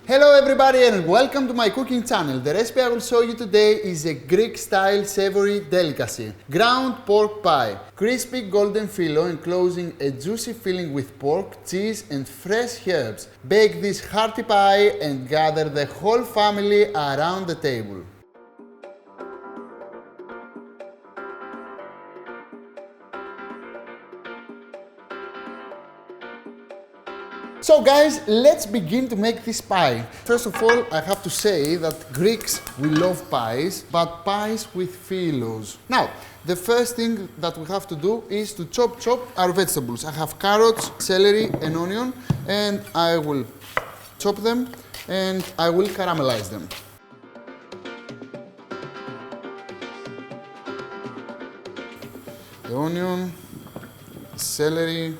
Hello everybody and welcome to my cooking channel. The recipe I will show you today is a Greek-style savory delicacy. Ground pork pie. Crispy golden filo enclosing a juicy filling with pork, cheese and fresh herbs. Bake this hearty pie and gather the whole family around the table. So guys, let's begin to make this pie. First of all, I have to say that Greeks, we love pies, but pies with philos. Now, the first thing that we have to do is to chop our vegetables. I have carrots, celery and onion, and I will chop them and I will caramelize them. The onion, celery,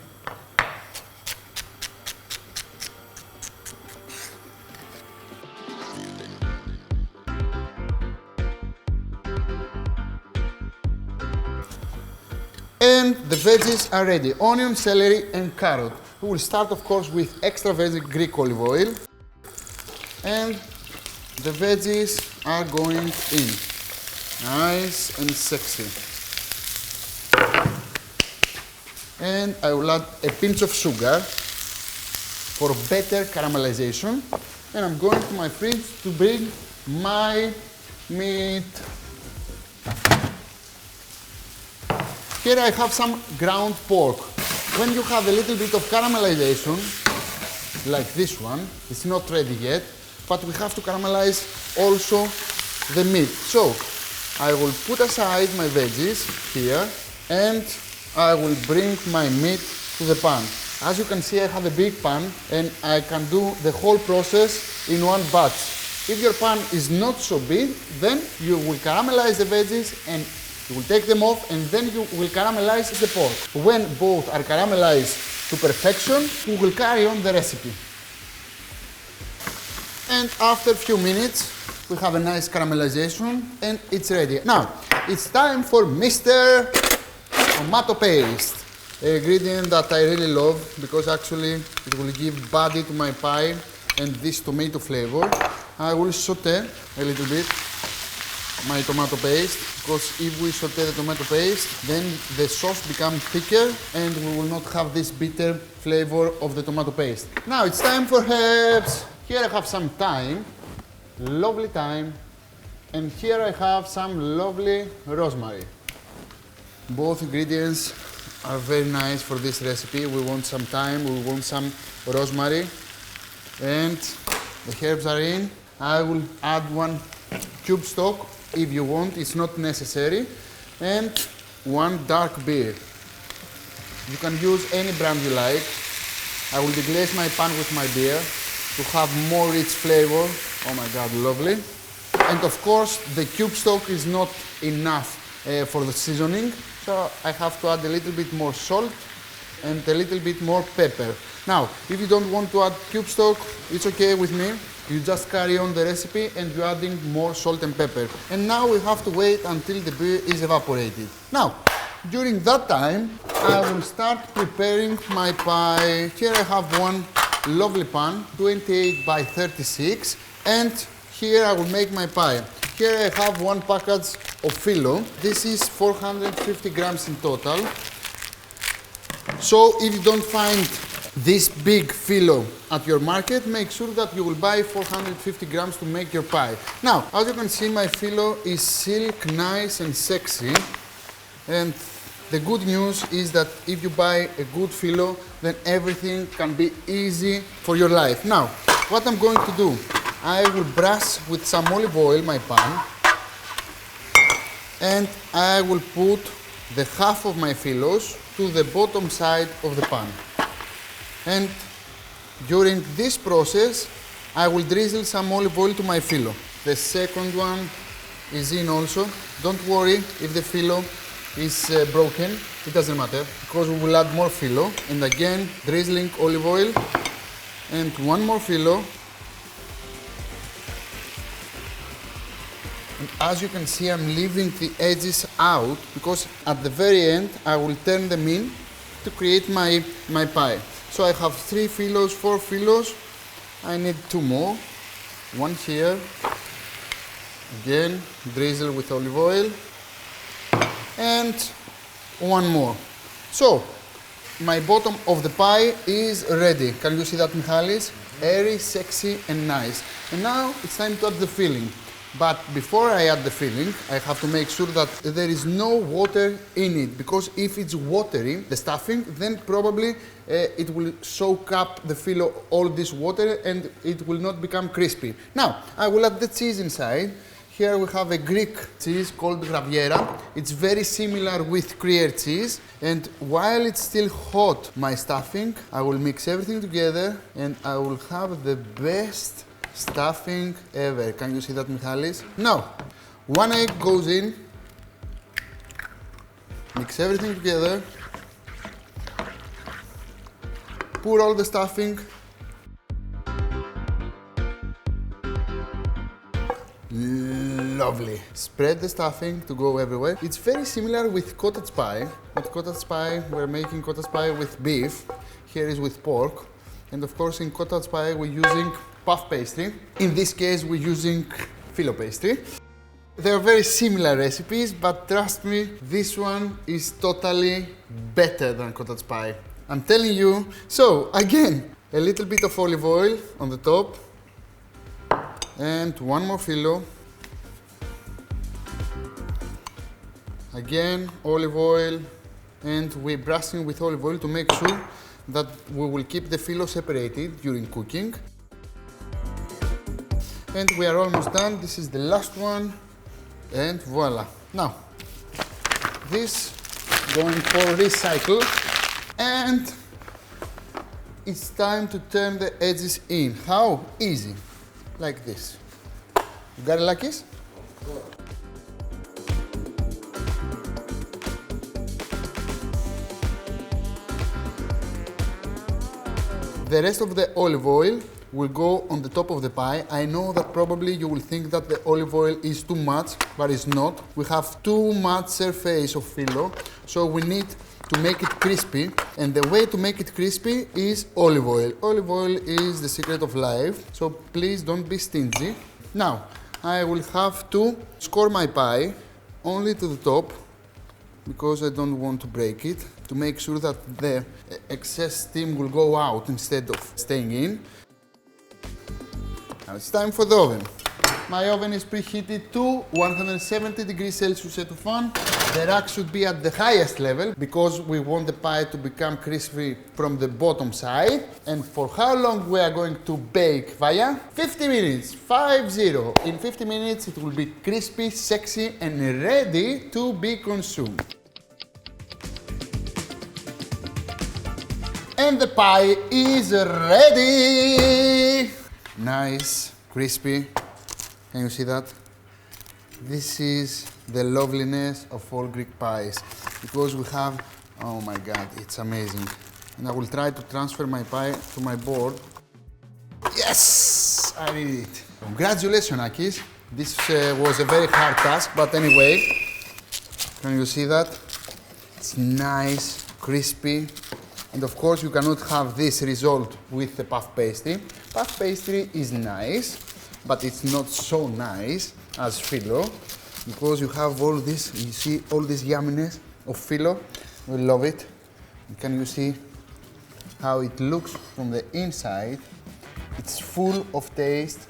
and the veggies are ready. Onion, celery and carrot. We will start of course with extra virgin Greek olive oil. And the veggies are going in. Nice and sexy. And I will add a pinch of sugar for better caramelization. And I'm going to my fridge to bring my meat. Here I have some ground pork. When you have a little bit of caramelization, like this one, it's not ready yet, but we have to caramelize also the meat. So, I will put aside my veggies here, and I will bring my meat to the pan. As you can see, I have a big pan, and I can do the whole process in one batch. If your pan is not so big, then you will caramelize the veggies and you will take them off and then you will caramelize the pork. When both are caramelized to perfection, we will carry on the recipe. And after a few minutes, we have a nice caramelization and it's ready. Now, it's time for Mr. Tomato paste. An ingredient that I really love because actually it will give body to my pie and this tomato flavor. I will saute a little bit my tomato paste, because if we saute the tomato paste, then the sauce becomes thicker and we will not have this bitter flavor of the tomato paste. Now it's time for herbs. Here I have some thyme, lovely thyme, and here I have some lovely rosemary. Both ingredients are very nice for this recipe. We want some thyme, we want some rosemary, and the herbs are in. I will add one cube stock. If you want, it's not necessary, and one dark beer. You can use any brand you like. I will deglaze my pan with my beer to have more rich flavor. Oh my God, lovely. And of course, the cube stock is not enough for the seasoning, so I have to add a little bit more salt and a little bit more pepper. Now, if you don't want to add cube stock, it's okay with me. You just carry on the recipe and you're adding more salt and pepper. And now we have to wait until the beer is evaporated. Now, during that time, I will start preparing my pie. Here I have one lovely pan, 28 by 36, and here I will make my pie. Here I have one package of filo. This is 450 grams in total. So if you don't find this big filo at your market, make sure that you will buy 450 grams to make your pie. Now, as you can see, my filo is silk, nice and sexy. And the good news is that if you buy a good filo, then everything can be easy for your life. Now, what I'm going to do, I will brush with some olive oil my pan, and I will put the half of my filos to the bottom side of the pan. And during this process, I will drizzle some olive oil to my filo. The second one is in also. Don't worry if the filo is broken, it doesn't matter, because we will add more filo. And again, drizzling olive oil and one more filo. And as you can see, I'm leaving the edges out because at the very end, I will turn them in to create my pie. So I have 3 filos, 4 filos. I need 2 more. One here. Again, drizzle with olive oil. And one more. So, my bottom of the pie is ready. Can you see that, Mihalis? Airy, sexy, and nice. And now it's time to add the filling. But before I add the filling, I have to make sure that there is no water in it. Because if it's watery, the stuffing, then probably it will soak up the filo all this water and it will not become crispy. Now, I will add the cheese inside. Here we have a Greek cheese called Graviera. It's very similar with Gruyere cheese. And while it's still hot, my stuffing, I will mix everything together and I will have the best stuffing ever. Can you see that, Mihalis? Now, one egg goes in, mix everything together, pour all the stuffing, lovely. Spread the stuffing to go everywhere. It's very similar with cottage pie. With cottage pie, we're making cottage pie with beef. Here is with pork. And of course, in cottage pie, we're using puff pastry. In this case, we're using filo pastry. They're very similar recipes, but trust me, this one is totally better than cottage pie. I'm telling you. So, again, a little bit of olive oil on the top. And one more filo. Again, olive oil. And we're brushing with olive oil to make sure that we will keep the filo separated during cooking. And we are almost done. This is the last one. And voila. Now, this going for recycle. And it's time to turn the edges in. How easy? Like this. You got it, Akis? The rest of the olive oil will go on the top of the pie. I know that probably you will think that the olive oil is too much, but it's not. We have too much surface of filo, so we need to make it crispy. And the way to make it crispy is olive oil. Olive oil is the secret of life, so please don't be stingy. Now, I will have to score my pie only to the top, because I don't want to break it, to make sure that the excess steam will go out instead of staying in. Now it's time for the oven. My oven is preheated to 170 degrees Celsius at 1. The rack should be at the highest level because we want the pie to become crispy from the bottom side. And for how long we are going to bake, Valia? 50 minutes, 5-0. In 50 minutes it will be crispy, sexy and ready to be consumed. And the pie is ready! Nice, crispy. Can you see that? This is the loveliness of all Greek pies. Because we have, oh my God, it's amazing. And I will try to transfer my pie to my board. Yes, I did it. Congratulations, Akis. This was a very hard task, but anyway, can you see that? It's nice, crispy. And of course, you cannot have this result with the puff pastry. Puff pastry is nice, but it's not so nice as filo, because you have all this, you see all this yumminess of filo. We love it. And can you see how it looks from the inside? It's full of taste.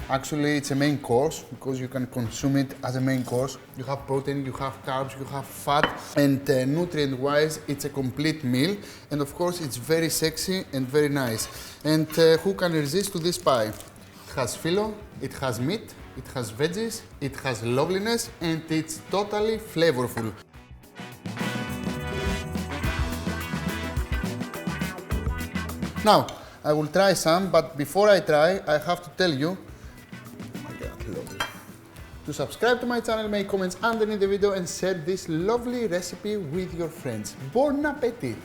Actually, it's a main course because you can consume it as a main course. You have protein, you have carbs, you have fat, and nutrient-wise, it's a complete meal. And of course, it's very sexy and very nice. And who can resist to this pie? It has filo, it has meat, it has veggies, it has loveliness, and it's totally flavorful. Now, I will try some, but before I try, I have to tell you, to subscribe to my channel, make comments underneath the video and share this lovely recipe with your friends. Bon appetit!